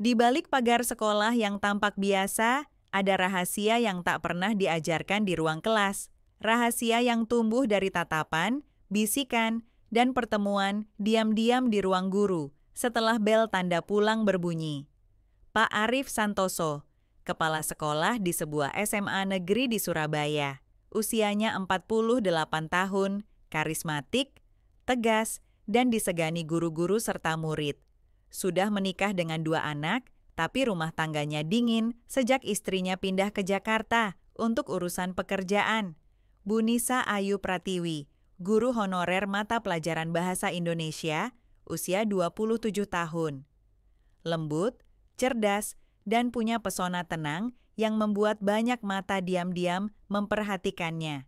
Di balik pagar sekolah yang tampak biasa, ada rahasia yang tak pernah diajarkan di ruang kelas. Rahasia yang tumbuh dari tatapan, bisikan, dan pertemuan diam-diam di ruang guru setelah bel tanda pulang berbunyi. Pak Arif Santoso, kepala sekolah di sebuah SMA negeri di Surabaya. Usianya 48 tahun, karismatik, tegas, dan disegani guru-guru serta murid. Sudah menikah dengan 2 anak, tapi rumah tangganya dingin sejak istrinya pindah ke Jakarta untuk urusan pekerjaan. Bu Nisa Ayu Pratiwi, guru honorer mata pelajaran bahasa Indonesia, usia 27 tahun. Lembut, cerdas, dan punya pesona tenang yang membuat banyak mata diam-diam memperhatikannya.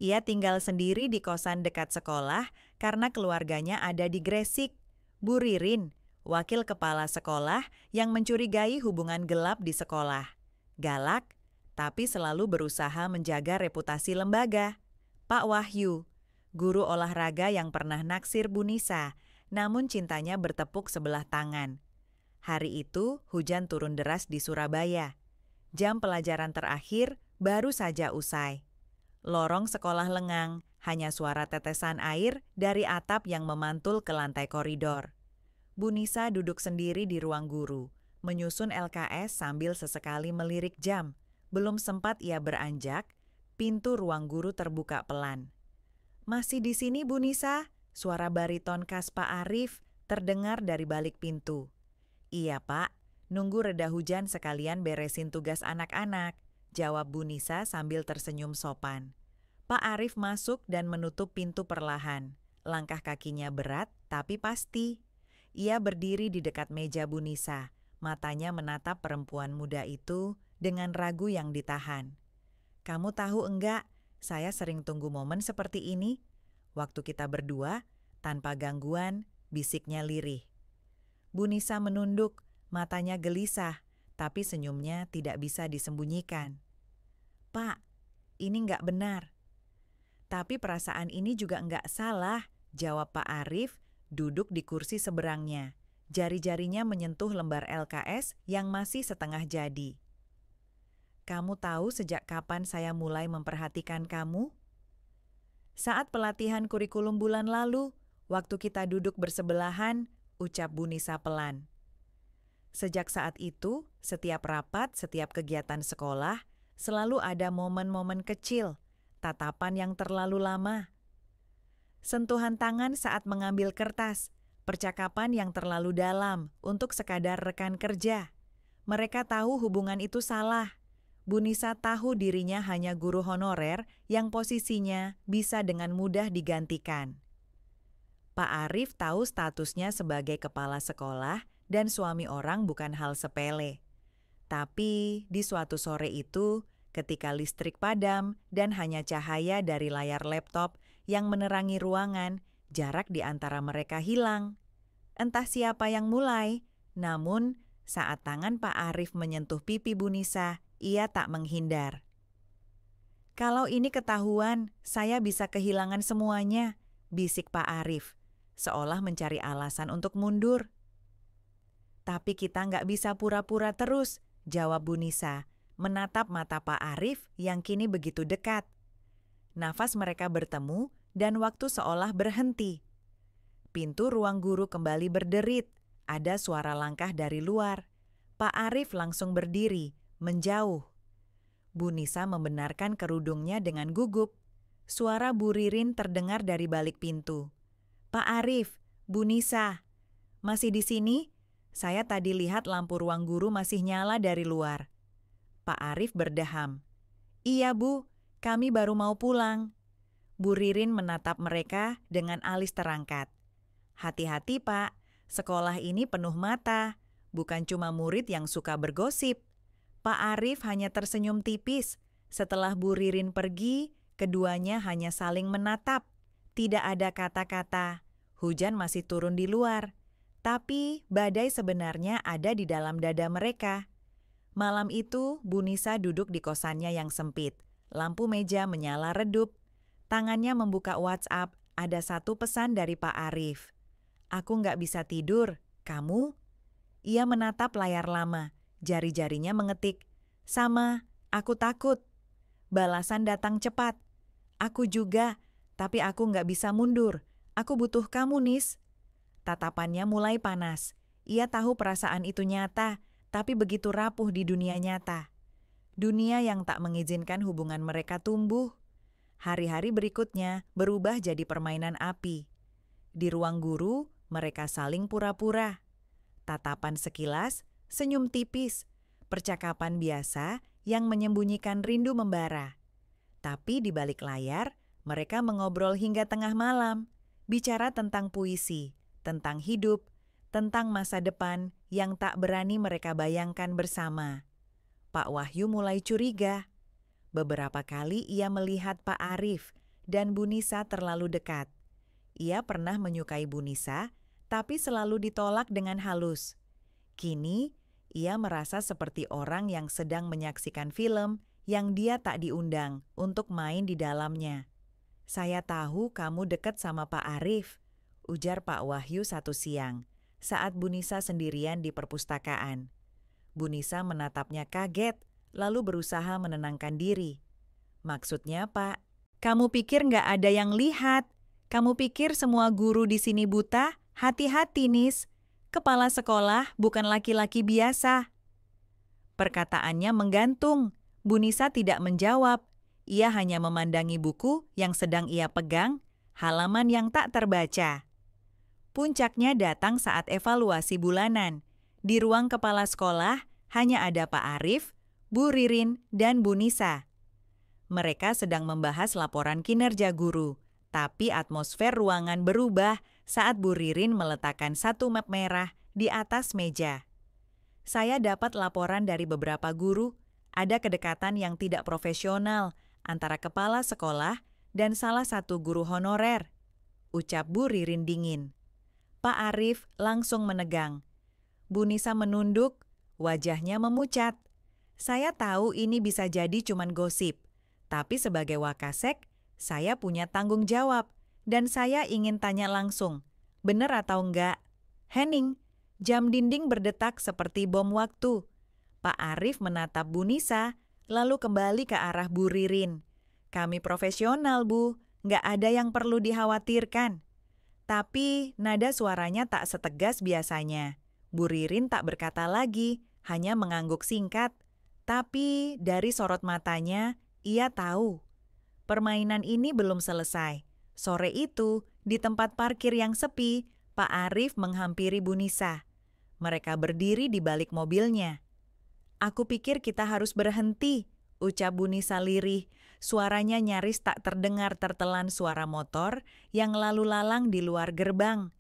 Ia tinggal sendiri di kosan dekat sekolah karena keluarganya ada di Gresik. Bu Ririn, wakil kepala sekolah yang mencurigai hubungan gelap di sekolah. Galak, tapi selalu berusaha menjaga reputasi lembaga. Pak Wahyu, guru olahraga yang pernah naksir Bu Nisa, namun cintanya bertepuk sebelah tangan. Hari itu hujan turun deras di Surabaya. Jam pelajaran terakhir baru saja usai. Lorong sekolah lengang, hanya suara tetesan air dari atap yang memantul ke lantai koridor. Bu Nisa duduk sendiri di ruang guru, menyusun LKS sambil sesekali melirik jam. Belum sempat ia beranjak, pintu ruang guru terbuka pelan. "Masih di sini, Bu Nisa?" Suara bariton khas Pak Arif terdengar dari balik pintu. "Iya, Pak. Nunggu reda hujan sekalian beresin tugas anak-anak," jawab Bu Nisa sambil tersenyum sopan. Pak Arif masuk dan menutup pintu perlahan. Langkah kakinya berat, tapi pasti. Ia berdiri di dekat meja Bu Nisa. Matanya menatap perempuan muda itu dengan ragu yang ditahan. "Kamu tahu enggak, saya sering tunggu momen seperti ini. Waktu kita berdua, tanpa gangguan, bisiknya lirih." Bu Nisa menunduk, matanya gelisah, tapi senyumnya tidak bisa disembunyikan. "Pak, ini nggak benar." "Tapi perasaan ini juga nggak salah," jawab Pak Arif, duduk di kursi seberangnya. Jari-jarinya menyentuh lembar LKS yang masih setengah jadi. "Kamu tahu sejak kapan saya mulai memperhatikan kamu?" "Saat pelatihan kurikulum bulan lalu, waktu kita duduk bersebelahan," ucap Bu Nisa pelan. Sejak saat itu, setiap rapat, setiap kegiatan sekolah, selalu ada momen-momen kecil, tatapan yang terlalu lama. Sentuhan tangan saat mengambil kertas, percakapan yang terlalu dalam untuk sekadar rekan kerja. Mereka tahu hubungan itu salah. Bu Nisa tahu dirinya hanya guru honorer yang posisinya bisa dengan mudah digantikan. Pak Arif tahu statusnya sebagai kepala sekolah dan suami orang bukan hal sepele. Tapi di suatu sore itu, ketika listrik padam dan hanya cahaya dari layar laptop yang menerangi ruangan, jarak di antara mereka hilang. Entah siapa yang mulai, namun saat tangan Pak Arif menyentuh pipi Bu Nisa, ia tak menghindar. "Kalau ini ketahuan, saya bisa kehilangan semuanya," bisik Pak Arif, seolah mencari alasan untuk mundur. "Tapi kita nggak bisa pura-pura terus," jawab Bu Nisa, menatap mata Pak Arif yang kini begitu dekat. Nafas mereka bertemu dan waktu seolah berhenti. Pintu ruang guru kembali berderit, ada suara langkah dari luar. Pak Arif langsung berdiri, menjauh. Bu Nisa membenarkan kerudungnya dengan gugup. Suara Bu Ririn terdengar dari balik pintu. "Pak Arif, Bu Nisa, masih di sini? Saya tadi lihat lampu ruang guru masih nyala dari luar." Pak Arif berdeham. "Iya, Bu, kami baru mau pulang." Bu Ririn menatap mereka dengan alis terangkat. "Hati-hati, Pak. Sekolah ini penuh mata. Bukan cuma murid yang suka bergosip." Pak Arif hanya tersenyum tipis. Setelah Bu Ririn pergi, keduanya hanya saling menatap. Tidak ada kata-kata. Hujan masih turun di luar. Tapi badai sebenarnya ada di dalam dada mereka. Malam itu, Bu Nisa duduk di kosannya yang sempit. Lampu meja menyala redup. Tangannya membuka WhatsApp. Ada satu pesan dari Pak Arif. "Aku nggak bisa tidur. Kamu?" Ia menatap layar lama, jari-jarinya mengetik, "Sama, aku takut." Balasan datang cepat. "Aku juga, tapi aku nggak bisa mundur. Aku butuh kamu, Nis." Tatapannya mulai panas. Ia tahu perasaan itu nyata, tapi begitu rapuh di dunia nyata. Dunia yang tak mengizinkan hubungan mereka tumbuh. Hari-hari berikutnya berubah jadi permainan api. Di ruang guru, mereka saling pura-pura. Tatapan sekilas, senyum tipis, percakapan biasa yang menyembunyikan rindu membara. Tapi di balik layar, mereka mengobrol hingga tengah malam, bicara tentang puisi, tentang hidup, tentang masa depan yang tak berani mereka bayangkan bersama. Pak Wahyu mulai curiga. Beberapa kali ia melihat Pak Arif dan Bu Nisa terlalu dekat. Ia pernah menyukai Bu Nisa, tapi selalu ditolak dengan halus. Kini, ia merasa seperti orang yang sedang menyaksikan film yang dia tak diundang untuk main di dalamnya. "Saya tahu kamu dekat sama Pak Arif," ujar Pak Wahyu satu siang, saat Bu Nisa sendirian di perpustakaan. Bu Nisa menatapnya kaget, lalu berusaha menenangkan diri. "Maksudnya, Pak? Kamu pikir nggak ada yang lihat? Kamu pikir semua guru di sini buta? Hati-hati, Nis. Kepala sekolah bukan laki-laki biasa." Perkataannya menggantung. Bu Nisa tidak menjawab. Ia hanya memandangi buku yang sedang ia pegang, halaman yang tak terbaca. Puncaknya datang saat evaluasi bulanan. Di ruang kepala sekolah hanya ada Pak Arif, Bu Ririn, dan Bu Nisa. Mereka sedang membahas laporan kinerja guru, tapi atmosfer ruangan berubah saat Bu Ririn meletakkan satu map merah di atas meja. "Saya dapat laporan dari beberapa guru, ada kedekatan yang tidak profesional antara kepala sekolah dan salah satu guru honorer," ucap Bu Ririn dingin. Pak Arif langsung menegang. Bu Nisa menunduk, wajahnya memucat. "Saya tahu ini bisa jadi cuman gosip, tapi sebagai Wakasek, saya punya tanggung jawab dan saya ingin tanya langsung, benar atau enggak?" "Henning," jam dinding berdetak seperti bom waktu. Pak Arif menatap Bu Nisa, lalu kembali ke arah Bu Ririn. "Kami profesional, Bu, nggak ada yang perlu dikhawatirkan." Tapi nada suaranya tak setegas biasanya. Bu Ririn tak berkata lagi, hanya mengangguk singkat. Tapi dari sorot matanya, ia tahu permainan ini belum selesai. Sore itu, di tempat parkir yang sepi, Pak Arif menghampiri Bu Nisa. Mereka berdiri di balik mobilnya. "Aku pikir kita harus berhenti," ucap Bu Nisa lirih. Suaranya nyaris tak terdengar tertelan suara motor yang lalu lalang di luar gerbang.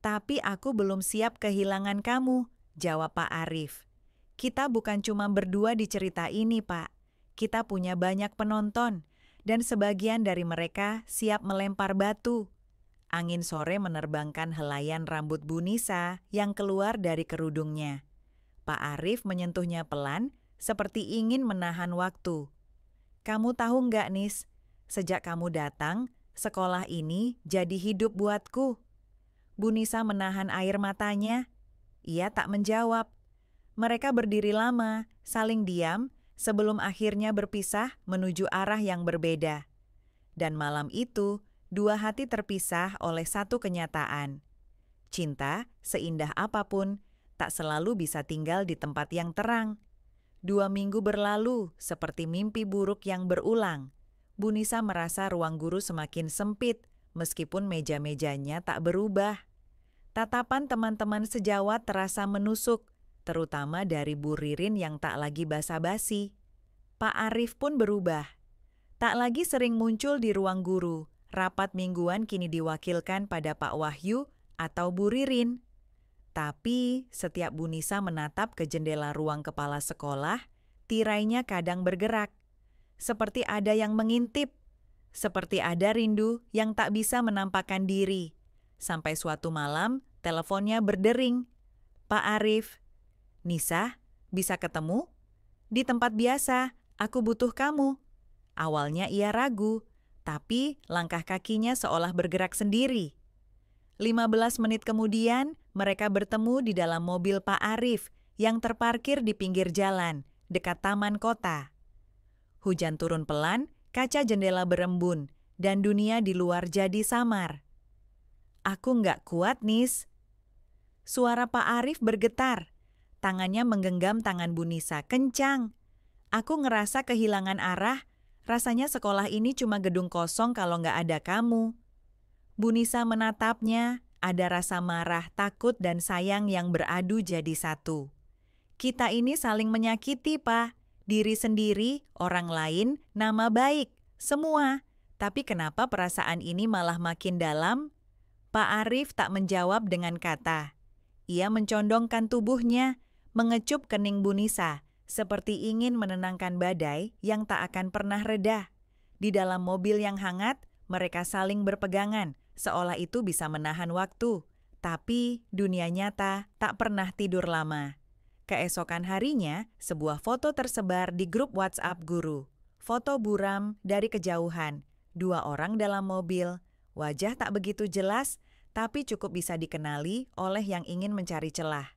"Tapi aku belum siap kehilangan kamu," jawab Pak Arif. "Kita bukan cuma berdua di cerita ini, Pak. Kita punya banyak penonton, dan sebagian dari mereka siap melempar batu." Angin sore menerbangkan helaian rambut Bu Nisa yang keluar dari kerudungnya. Pak Arif menyentuhnya pelan, seperti ingin menahan waktu. "Kamu tahu nggak, Nis? Sejak kamu datang, sekolah ini jadi hidup buatku." Bu Nisa menahan air matanya. Ia tak menjawab. Mereka berdiri lama, saling diam, sebelum akhirnya berpisah menuju arah yang berbeda. Dan malam itu, dua hati terpisah oleh satu kenyataan. Cinta, seindah apapun, tak selalu bisa tinggal di tempat yang terang. 2 minggu berlalu, seperti mimpi buruk yang berulang. Bu Nisa merasa ruang guru semakin sempit, meskipun meja-mejanya tak berubah. Tatapan teman-teman sejawat terasa menusuk, terutama dari Bu Ririn yang tak lagi basa-basi. Pak Arif pun berubah. Tak lagi sering muncul di ruang guru, rapat mingguan kini diwakilkan pada Pak Wahyu atau Bu Ririn. Tapi setiap Bu Nisa menatap ke jendela ruang kepala sekolah, tirainya kadang bergerak. Seperti ada yang mengintip, seperti ada rindu yang tak bisa menampakkan diri. Sampai suatu malam, teleponnya berdering. "Pak Arif." "Nisa, bisa ketemu?" "Di tempat biasa, aku butuh kamu." Awalnya ia ragu, tapi langkah kakinya seolah bergerak sendiri. 15 menit kemudian, mereka bertemu di dalam mobil Pak Arif yang terparkir di pinggir jalan, dekat taman kota. Hujan turun pelan, kaca jendela berembun, dan dunia di luar jadi samar. Aku nggak kuat, Nis. Suara Pak Arif bergetar. Tangannya menggenggam tangan Bu Nisa kencang. Aku ngerasa kehilangan arah. Rasanya sekolah ini cuma gedung kosong kalau nggak ada kamu. Bu Nisa menatapnya, ada rasa marah, takut, dan sayang yang beradu jadi satu. Kita ini saling menyakiti, Pak. Diri sendiri, orang lain, nama baik, semua. Tapi kenapa perasaan ini malah makin dalam? Pak Arif tak menjawab dengan kata. Ia mencondongkan tubuhnya, mengecup kening Bu Nisa, seperti ingin menenangkan badai yang tak akan pernah reda. Di dalam mobil yang hangat, mereka saling berpegangan, seolah itu bisa menahan waktu. Tapi dunia nyata tak pernah tidur lama. Keesokan harinya, sebuah foto tersebar di grup WhatsApp guru. Foto buram dari kejauhan, 2 orang dalam mobil, wajah tak begitu jelas, tapi cukup bisa dikenali oleh yang ingin mencari celah.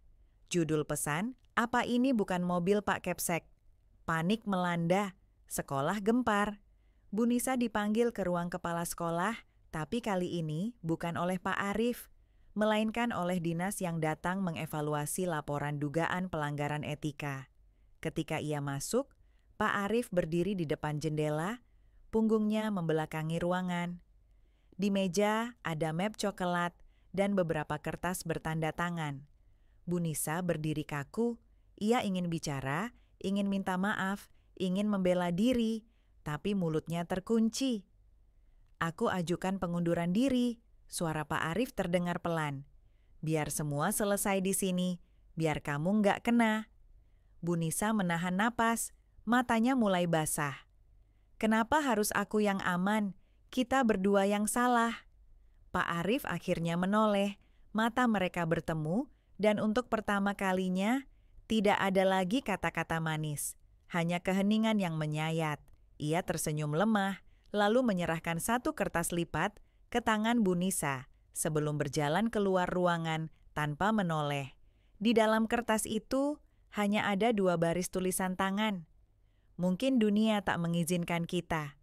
Judul pesan, apa ini bukan mobil Pak Kepsek? Panik melanda, sekolah gempar. Bu Nisa dipanggil ke ruang kepala sekolah, tapi kali ini bukan oleh Pak Arif, melainkan oleh dinas yang datang mengevaluasi laporan dugaan pelanggaran etika. Ketika ia masuk, Pak Arif berdiri di depan jendela, punggungnya membelakangi ruangan. Di meja ada map coklat dan beberapa kertas bertanda tangan. Bu Nisa berdiri kaku, ia ingin bicara, ingin minta maaf, ingin membela diri, tapi mulutnya terkunci. Aku ajukan pengunduran diri, suara Pak Arif terdengar pelan. Biar semua selesai di sini, biar kamu nggak kena. Bu Nisa menahan napas, matanya mulai basah. Kenapa harus aku yang aman? Kita berdua yang salah. Pak Arif akhirnya menoleh, mata mereka bertemu, dan untuk pertama kalinya, tidak ada lagi kata-kata manis. Hanya keheningan yang menyayat. Ia tersenyum lemah, lalu menyerahkan satu kertas lipat ke tangan Bu Nisa sebelum berjalan keluar ruangan tanpa menoleh. Di dalam kertas itu hanya ada 2 baris tulisan tangan. Mungkin dunia tak mengizinkan kita,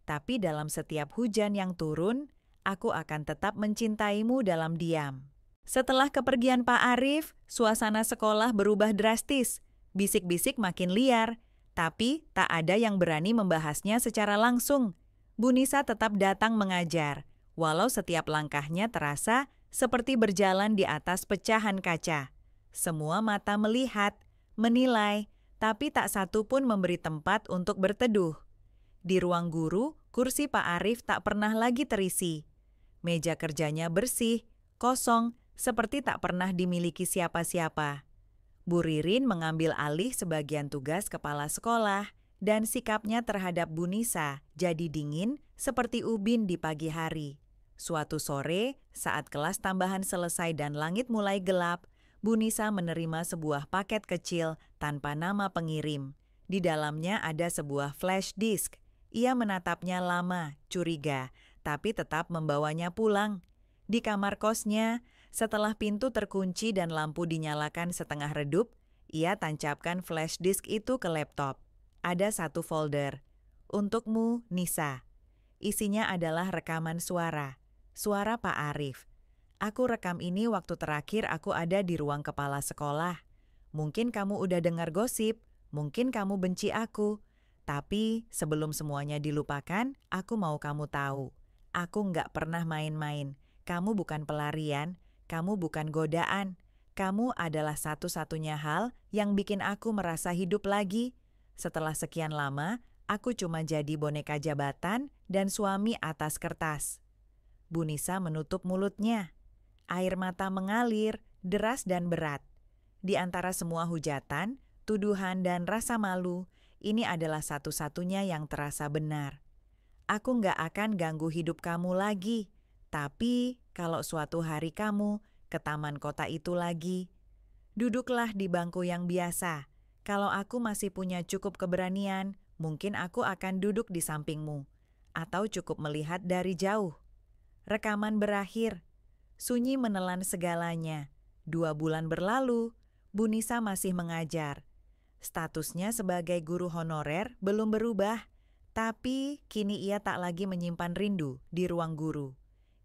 tapi dalam setiap hujan yang turun, aku akan tetap mencintaimu dalam diam. Setelah kepergian Pak Arif, suasana sekolah berubah drastis. Bisik-bisik makin liar, tapi tak ada yang berani membahasnya secara langsung. Bu Nisa tetap datang mengajar, walau setiap langkahnya terasa seperti berjalan di atas pecahan kaca. Semua mata melihat, menilai, tapi tak satu pun memberi tempat untuk berteduh. Di ruang guru, kursi Pak Arif tak pernah lagi terisi. Meja kerjanya bersih, kosong, seperti tak pernah dimiliki siapa-siapa. Bu Ririn mengambil alih sebagian tugas kepala sekolah, dan sikapnya terhadap Bu Nisa jadi dingin seperti ubin di pagi hari. Suatu sore, saat kelas tambahan selesai dan langit mulai gelap, Bu Nisa menerima sebuah paket kecil tanpa nama pengirim. Di dalamnya ada sebuah flash disk. Ia menatapnya lama, curiga, tapi tetap membawanya pulang. Di kamar kosnya, setelah pintu terkunci dan lampu dinyalakan setengah redup, ia tancapkan flash disk itu ke laptop. Ada satu folder. Untukmu, Nisa. Isinya adalah rekaman suara. Suara Pak Arif. Aku rekam ini waktu terakhir aku ada di ruang kepala sekolah. Mungkin kamu udah dengar gosip, mungkin kamu benci aku. Tapi sebelum semuanya dilupakan, aku mau kamu tahu. Aku nggak pernah main-main. Kamu bukan pelarian, kamu bukan godaan. Kamu adalah satu-satunya hal yang bikin aku merasa hidup lagi. Setelah sekian lama, aku cuma jadi boneka jabatan dan suami atas kertas. Bu Nisa menutup mulutnya. Air mata mengalir, deras dan berat. Di antara semua hujatan, tuduhan dan rasa malu, ini adalah satu-satunya yang terasa benar. Aku nggak akan ganggu hidup kamu lagi. Tapi kalau suatu hari kamu ke taman kota itu lagi, duduklah di bangku yang biasa. Kalau aku masih punya cukup keberanian, mungkin aku akan duduk di sampingmu. Atau cukup melihat dari jauh. Rekaman berakhir. Sunyi menelan segalanya. 2 bulan berlalu, Bu Nisa masih mengajar. Statusnya sebagai guru honorer belum berubah, tapi kini ia tak lagi menyimpan rindu di ruang guru.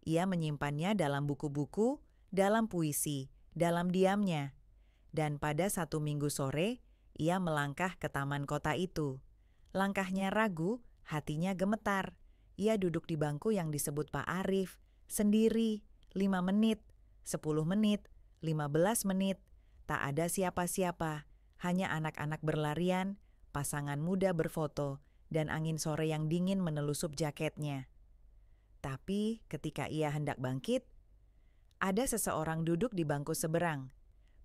Ia menyimpannya dalam buku-buku, dalam puisi, dalam diamnya. Dan pada 1 minggu sore, ia melangkah ke taman kota itu. Langkahnya ragu, hatinya gemetar. Ia duduk di bangku yang disebut Pak Arif, sendiri, 5 menit, 10 menit, 15 menit. Tak ada siapa-siapa, hanya anak-anak berlarian, pasangan muda berfoto, dan angin sore yang dingin menelusup jaketnya. Tapi ketika ia hendak bangkit, ada seseorang duduk di bangku seberang.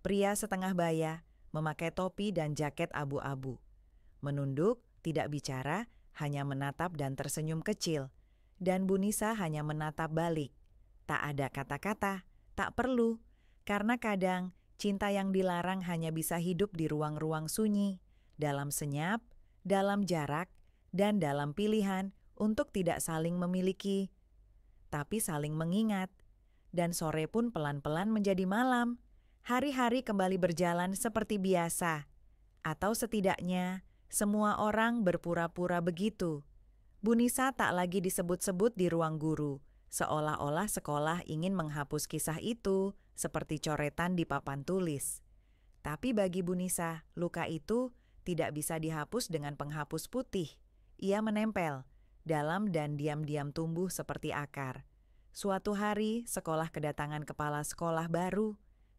Pria setengah baya, memakai topi dan jaket abu-abu. Menunduk, tidak bicara, hanya menatap dan tersenyum kecil. Dan Bu Nisa hanya menatap balik. Tak ada kata-kata, tak perlu. Karena kadang cinta yang dilarang hanya bisa hidup di ruang-ruang sunyi, dalam senyap, dalam jarak, dan dalam pilihan untuk tidak saling memiliki, tapi saling mengingat. Dan sore pun pelan-pelan menjadi malam. Hari-hari kembali berjalan seperti biasa. Atau setidaknya, semua orang berpura-pura begitu. Bu Nisa tak lagi disebut-sebut di ruang guru, seolah-olah sekolah ingin menghapus kisah itu seperti coretan di papan tulis. Tapi bagi Bu Nisa, luka itu tidak bisa dihapus dengan penghapus putih. Ia menempel, dalam dan diam-diam tumbuh seperti akar. Suatu hari, sekolah kedatangan kepala sekolah baru.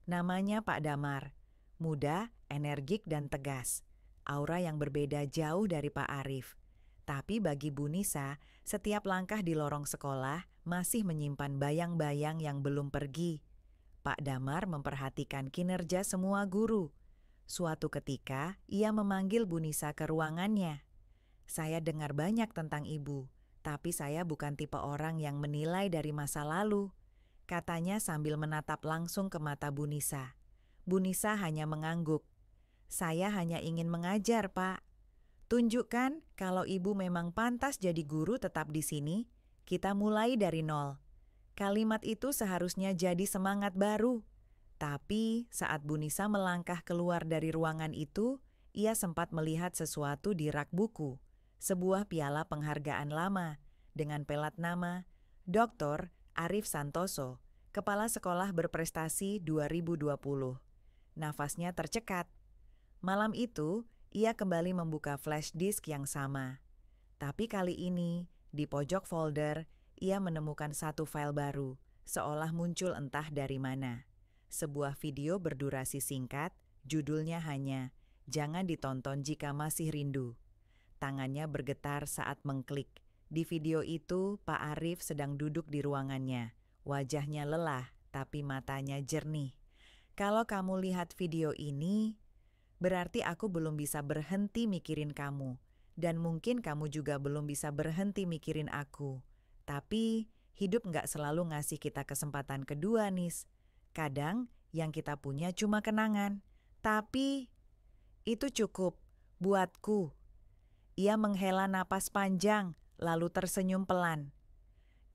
Namanya Pak Damar. Muda, energik dan tegas. Aura yang berbeda jauh dari Pak Arif. Tapi bagi Bu Nisa, setiap langkah di lorong sekolah masih menyimpan bayang-bayang yang belum pergi. Pak Damar memperhatikan kinerja semua guru. Suatu ketika, ia memanggil Bu Nisa ke ruangannya. Saya dengar banyak tentang ibu, tapi saya bukan tipe orang yang menilai dari masa lalu, katanya sambil menatap langsung ke mata Bu Nisa. Bu Nisa hanya mengangguk. Saya hanya ingin mengajar, Pak. Tunjukkan kalau ibu memang pantas jadi guru tetap di sini, kita mulai dari nol. Kalimat itu seharusnya jadi semangat baru. Tapi saat Bu Nisa melangkah keluar dari ruangan itu, ia sempat melihat sesuatu di rak buku. Sebuah piala penghargaan lama dengan pelat nama Dr. Arif Santoso, Kepala Sekolah Berprestasi 2020. Nafasnya tercekat. Malam itu, ia kembali membuka flash disk yang sama. Tapi kali ini, di pojok folder, ia menemukan satu file baru, seolah muncul entah dari mana. Sebuah video berdurasi singkat, judulnya hanya "Jangan ditonton jika masih rindu". Tangannya bergetar saat mengklik. Di video itu, Pak Arif sedang duduk di ruangannya. Wajahnya lelah, tapi matanya jernih. Kalau kamu lihat video ini, berarti aku belum bisa berhenti mikirin kamu. Dan mungkin kamu juga belum bisa berhenti mikirin aku. Tapi, hidup nggak selalu ngasih kita kesempatan kedua, Nis. Kadang, yang kita punya cuma kenangan. Tapi, itu cukup buatku. Ia menghela napas panjang, lalu tersenyum pelan.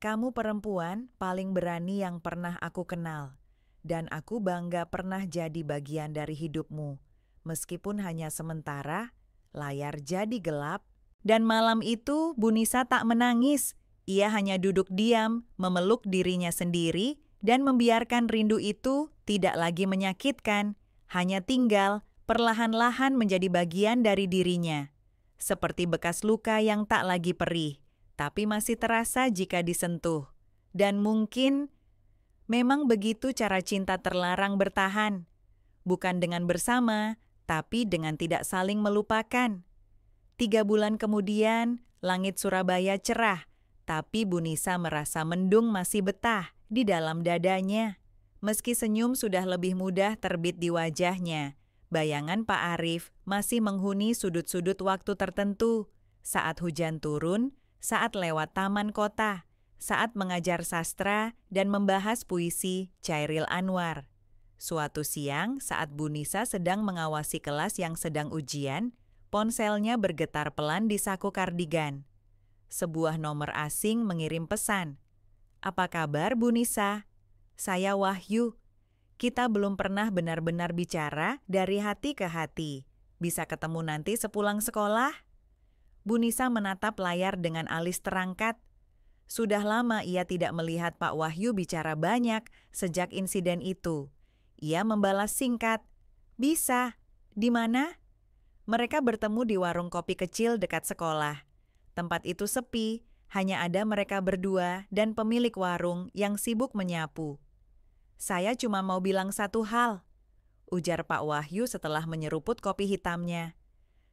Kamu perempuan paling berani yang pernah aku kenal. Dan aku bangga pernah jadi bagian dari hidupmu. Meskipun hanya sementara, layar jadi gelap. Dan malam itu Bu Nisa tak menangis. Ia hanya duduk diam, memeluk dirinya sendiri, dan membiarkan rindu itu tidak lagi menyakitkan. Hanya tinggal, perlahan-lahan menjadi bagian dari dirinya. Seperti bekas luka yang tak lagi perih, tapi masih terasa jika disentuh. Dan mungkin memang begitu cara cinta terlarang bertahan. Bukan dengan bersama, tapi dengan tidak saling melupakan. 3 bulan kemudian, langit Surabaya cerah, tapi Bu Nisa merasa mendung masih betah di dalam dadanya. Meski senyum sudah lebih mudah terbit di wajahnya, bayangan Pak Arif masih menghuni sudut-sudut waktu tertentu, saat hujan turun, saat lewat taman kota, saat mengajar sastra dan membahas puisi Chairil Anwar. Suatu siang saat Bu Nisa sedang mengawasi kelas yang sedang ujian, ponselnya bergetar pelan di saku kardigan. Sebuah nomor asing mengirim pesan. "Apa kabar, Bu Nisa?" Saya Wahyu. Kita belum pernah benar-benar bicara dari hati ke hati. Bisa ketemu nanti sepulang sekolah? Bu Nisa menatap layar dengan alis terangkat. Sudah lama ia tidak melihat Pak Wahyu bicara banyak sejak insiden itu. Ia membalas singkat, "Bisa. Di mana?" Mereka bertemu di warung kopi kecil dekat sekolah. Tempat itu sepi, hanya ada mereka berdua dan pemilik warung yang sibuk menyapu. "Saya cuma mau bilang satu hal," ujar Pak Wahyu setelah menyeruput kopi hitamnya.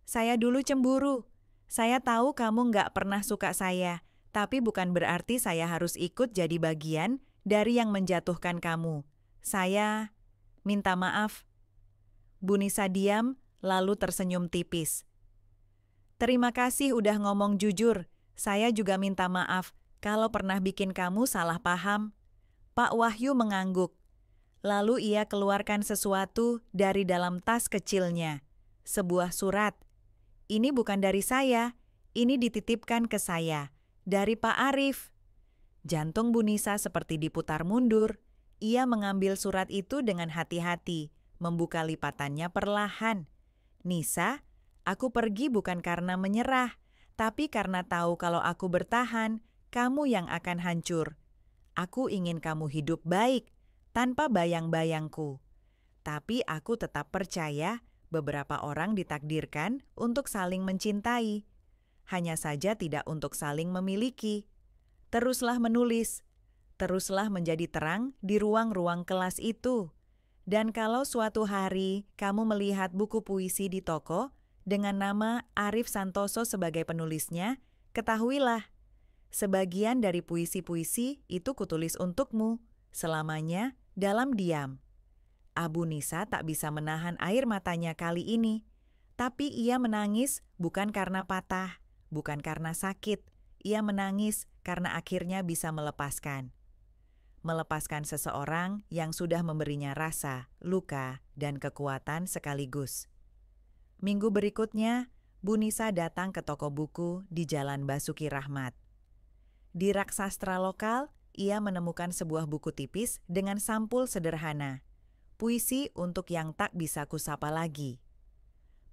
"Saya dulu cemburu. Saya tahu kamu nggak pernah suka saya, tapi bukan berarti saya harus ikut jadi bagian dari yang menjatuhkan kamu. Saya minta maaf." Bu Nisa diam, lalu tersenyum tipis. "Terima kasih udah ngomong jujur. Saya juga minta maaf kalau pernah bikin kamu salah paham." Pak Wahyu mengangguk. Lalu ia keluarkan sesuatu dari dalam tas kecilnya. Sebuah surat. "Ini bukan dari saya. Ini dititipkan ke saya. Dari Pak Arif." Jantung Bu Nisa seperti diputar mundur. Ia mengambil surat itu dengan hati-hati, membuka lipatannya perlahan. "Nisa, aku pergi bukan karena menyerah, tapi karena tahu kalau aku bertahan, kamu yang akan hancur. Aku ingin kamu hidup baik, tanpa bayang-bayangku. Tapi aku tetap percaya beberapa orang ditakdirkan untuk saling mencintai. Hanya saja tidak untuk saling memiliki. Teruslah menulis. Teruslah menjadi terang di ruang-ruang kelas itu. Dan kalau suatu hari kamu melihat buku puisi di toko dengan nama Arif Santoso sebagai penulisnya, ketahuilah, sebagian dari puisi-puisi itu kutulis untukmu, selamanya dalam diam." Abu Nisa tak bisa menahan air matanya kali ini. Tapi ia menangis bukan karena patah, bukan karena sakit. Ia menangis karena akhirnya bisa melepaskan. Melepaskan seseorang yang sudah memberinya rasa, luka, dan kekuatan sekaligus. Minggu berikutnya, Bu Nisa datang ke toko buku di Jalan Basuki Rahmat. Di rak sastra lokal, ia menemukan sebuah buku tipis dengan sampul sederhana. Puisi untuk yang tak bisa kusapa lagi.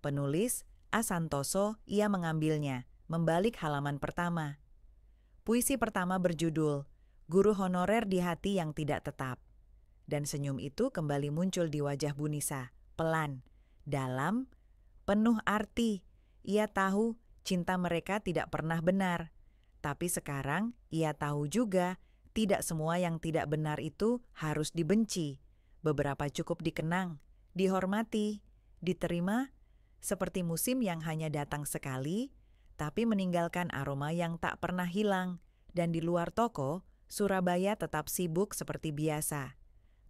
Penulis, A. Santoso, ia mengambilnya, membalik halaman pertama. Puisi pertama berjudul, "Guru Honorer di Hati yang Tidak Tetap." Dan senyum itu kembali muncul di wajah Bu Nisa, pelan, dalam, penuh arti. Ia tahu cinta mereka tidak pernah benar. Tapi sekarang ia tahu juga tidak semua yang tidak benar itu harus dibenci. Beberapa cukup dikenang, dihormati, diterima, seperti musim yang hanya datang sekali, tapi meninggalkan aroma yang tak pernah hilang. Dan di luar toko, Surabaya tetap sibuk seperti biasa.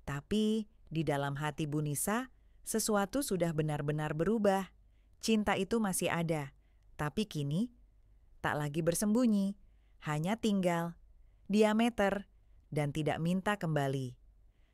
Tapi di dalam hati Bu Nisa, sesuatu sudah benar-benar berubah. Cinta itu masih ada, tapi kini tak lagi bersembunyi, hanya tinggal, diameter, dan tidak minta kembali.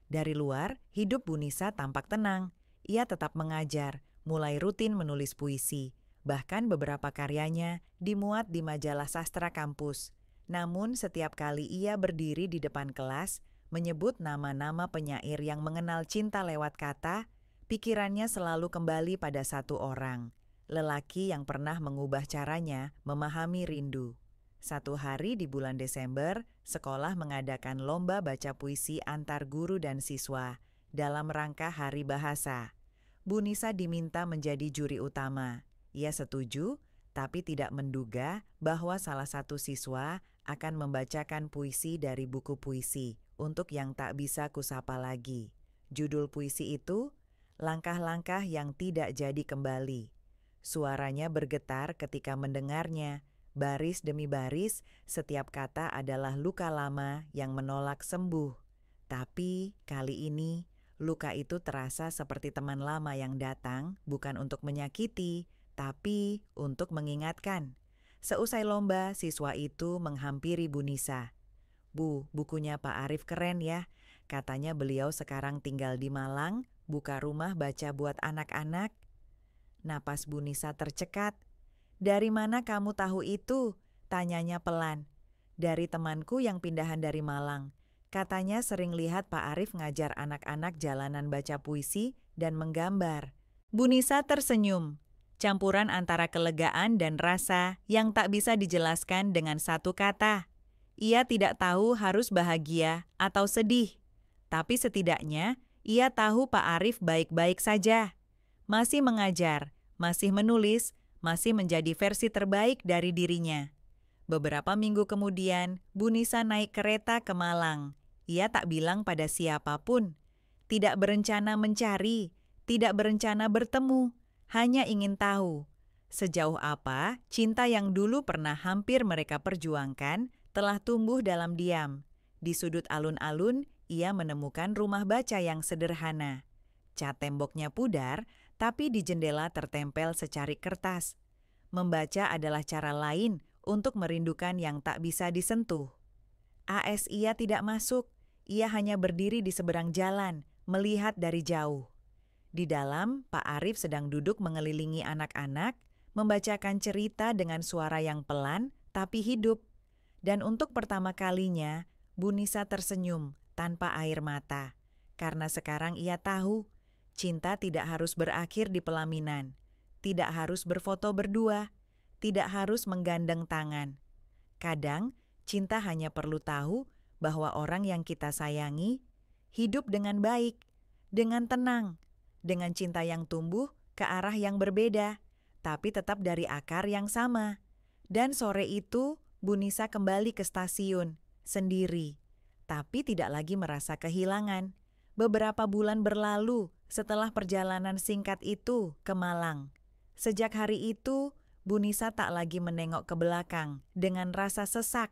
Dari luar, hidup Bu Nisa tampak tenang. Ia tetap mengajar, mulai rutin menulis puisi. Bahkan beberapa karyanya dimuat di majalah sastra kampus. Namun setiap kali ia berdiri di depan kelas, menyebut nama-nama penyair yang mengenal cinta lewat kata, pikirannya selalu kembali pada satu orang. Lelaki yang pernah mengubah caranya memahami rindu. Satu hari di bulan Desember, sekolah mengadakan lomba baca puisi antar guru dan siswa dalam rangka Hari Bahasa. Bu Nisa diminta menjadi juri utama. Ia setuju, tapi tidak menduga bahwa salah satu siswa akan membacakan puisi dari buku puisi untuk yang tak bisa kusapa lagi. Judul puisi itu, "Langkah-langkah yang tidak jadi kembali." Suaranya bergetar ketika mendengarnya. Baris demi baris, setiap kata adalah luka lama yang menolak sembuh. Tapi kali ini, luka itu terasa seperti teman lama yang datang, bukan untuk menyakiti, tapi untuk mengingatkan. Seusai lomba, siswa itu menghampiri Bu Nisa. "Bu, bukunya Pak Arif keren ya. Katanya beliau sekarang tinggal di Malang, buka rumah baca buat anak-anak." Napas Bu Nisa tercekat. "Dari mana kamu tahu itu?" tanyanya pelan. "Dari temanku yang pindahan dari Malang. Katanya sering lihat Pak Arif ngajar anak-anak jalanan baca puisi dan menggambar. Bu Nisa tersenyum, campuran antara kelegaan dan rasa yang tak bisa dijelaskan dengan satu kata. Ia tidak tahu harus bahagia atau sedih, tapi setidaknya ia tahu Pak Arif baik-baik saja. Masih mengajar, masih menulis, masih menjadi versi terbaik dari dirinya. Beberapa minggu kemudian, Bu Nisa naik kereta ke Malang. Ia tak bilang pada siapapun. Tidak berencana mencari, tidak berencana bertemu, hanya ingin tahu sejauh apa cinta yang dulu pernah hampir mereka perjuangkan telah tumbuh dalam diam. Di sudut alun-alun, ia menemukan rumah baca yang sederhana. Cat temboknya pudar, tapi di jendela tertempel secarik kertas. Membaca adalah cara lain untuk merindukan yang tak bisa disentuh. AS ia tidak masuk, ia hanya berdiri di seberang jalan, melihat dari jauh. Di dalam, Pak Arif sedang duduk mengelilingi anak-anak, membacakan cerita dengan suara yang pelan tapi hidup. Dan untuk pertama kalinya, Bu Nisa tersenyum tanpa air mata. Karena sekarang ia tahu, cinta tidak harus berakhir di pelaminan, tidak harus berfoto berdua, tidak harus menggandeng tangan. Kadang, cinta hanya perlu tahu bahwa orang yang kita sayangi hidup dengan baik, dengan tenang, dengan cinta yang tumbuh ke arah yang berbeda, tapi tetap dari akar yang sama. Dan sore itu, Bu Nisa kembali ke stasiun, sendiri, tapi tidak lagi merasa kehilangan. Beberapa bulan berlalu setelah perjalanan singkat itu ke Malang. Sejak hari itu, Bu Nisa tak lagi menengok ke belakang dengan rasa sesak.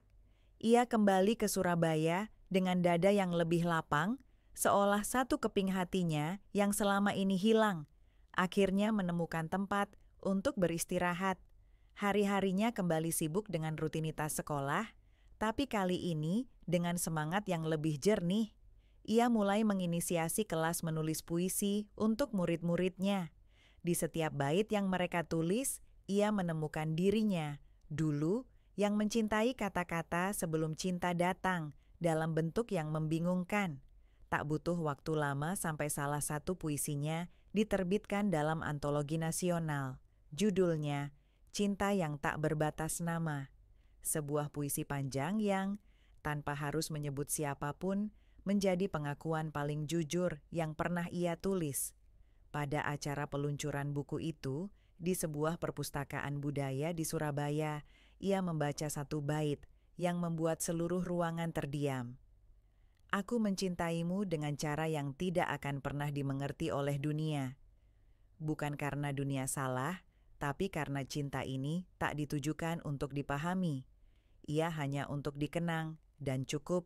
Ia kembali ke Surabaya dengan dada yang lebih lapang, seolah satu keping hatinya yang selama ini hilang, akhirnya menemukan tempat untuk beristirahat. Hari-harinya kembali sibuk dengan rutinitas sekolah, tapi kali ini dengan semangat yang lebih jernih. Ia mulai menginisiasi kelas menulis puisi untuk murid-muridnya. Di setiap bait yang mereka tulis, ia menemukan dirinya, dulu yang mencintai kata-kata sebelum cinta datang dalam bentuk yang membingungkan. Tak butuh waktu lama sampai salah satu puisinya diterbitkan dalam antologi nasional. Judulnya, Cinta yang Tak Berbatas Nama. Sebuah puisi panjang yang, tanpa harus menyebut siapapun, menjadi pengakuan paling jujur yang pernah ia tulis. Pada acara peluncuran buku itu, di sebuah perpustakaan budaya di Surabaya, ia membaca satu bait yang membuat seluruh ruangan terdiam. Aku mencintaimu dengan cara yang tidak akan pernah dimengerti oleh dunia. Bukan karena dunia salah, tapi karena cinta ini tak ditujukan untuk dipahami. Ia hanya untuk dikenang dan cukup.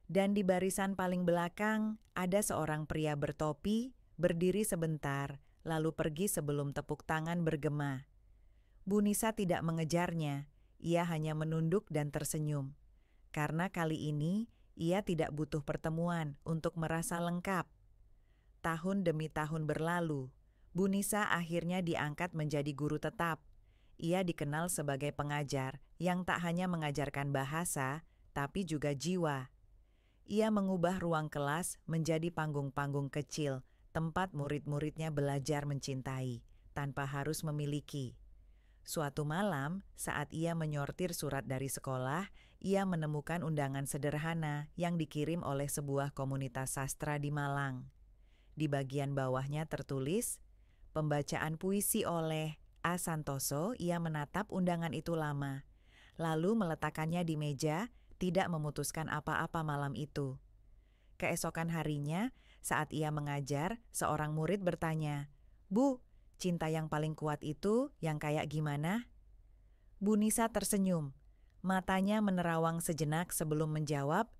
Dan di barisan paling belakang ada seorang pria bertopi, berdiri sebentar, lalu pergi sebelum tepuk tangan bergema. Bu Nisa tidak mengejarnya, ia hanya menunduk dan tersenyum. Karena kali ini, ia tidak butuh pertemuan untuk merasa lengkap. Tahun demi tahun berlalu, Bu Nisa akhirnya diangkat menjadi guru tetap. Ia dikenal sebagai pengajar yang tak hanya mengajarkan bahasa, tapi juga jiwa. Ia mengubah ruang kelas menjadi panggung-panggung kecil, tempat murid-muridnya belajar mencintai, tanpa harus memiliki. Suatu malam, saat ia menyortir surat dari sekolah, ia menemukan undangan sederhana yang dikirim oleh sebuah komunitas sastra di Malang. Di bagian bawahnya tertulis, pembacaan puisi oleh A. Santoso. Ia menatap undangan itu lama, lalu meletakkannya di meja, tidak memutuskan apa-apa malam itu. Keesokan harinya, saat ia mengajar, seorang murid bertanya, "Bu, cinta yang paling kuat itu yang kayak gimana?" Bu Nisa tersenyum. Matanya menerawang sejenak sebelum menjawab,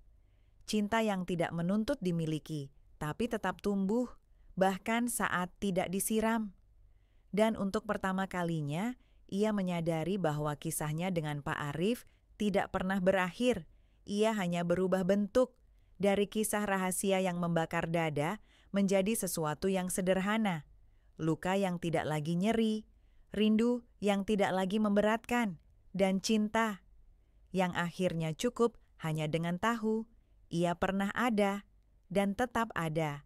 "Cinta yang tidak menuntut dimiliki, tapi tetap tumbuh, bahkan saat tidak disiram." Dan untuk pertama kalinya, ia menyadari bahwa kisahnya dengan Pak Arif tidak pernah berakhir. Ia hanya berubah bentuk, dari kisah rahasia yang membakar dada menjadi sesuatu yang sederhana. Luka yang tidak lagi nyeri, rindu yang tidak lagi memberatkan, dan cinta yang akhirnya cukup hanya dengan tahu Ia pernah ada dan tetap ada.